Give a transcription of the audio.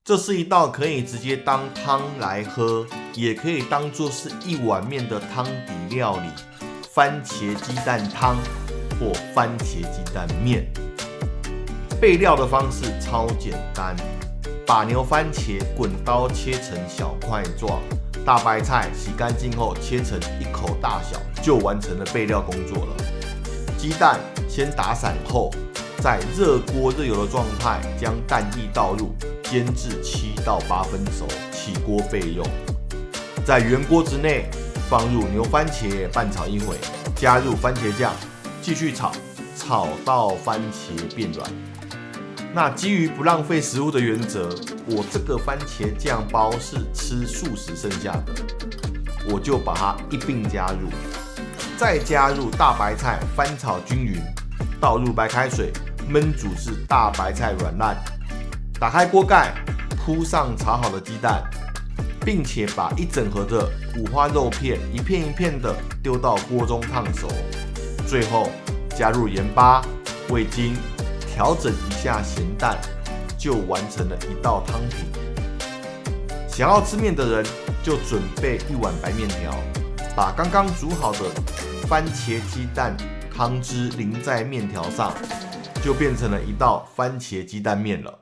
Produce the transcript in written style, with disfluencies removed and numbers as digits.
这是一道可以直接当汤来喝，也可以当作是一碗面的汤底料理——番茄鸡蛋汤或番茄鸡蛋面。备料的方式超简单，把牛番茄滚刀切成小块状，大白菜洗干净后切成1口大小，就完成了备料工作了。鸡蛋先打散后，在热锅热油的状态将蛋液倒入，煎至7到8分熟，起锅备用。在原锅子内放入牛番茄拌炒一会，加入番茄酱，继续炒，炒到番茄变软。那基于不浪费食物的原则，我这个番茄酱包是吃素食剩下的，我就把它一并加入，再加入大白菜翻炒均匀，倒入白开水焖煮至大白菜软烂，打开锅盖，铺上炒好的鸡蛋，并且把一整盒的五花肉片一片一片的丢到锅中烫熟，最后加入盐巴、味精，调整一下咸淡，就完成了一道汤品。想要吃面的人就准备1碗白面条，把刚刚煮好的番茄鸡蛋汤汁淋在面条上，就变成了一道番茄鸡蛋面了。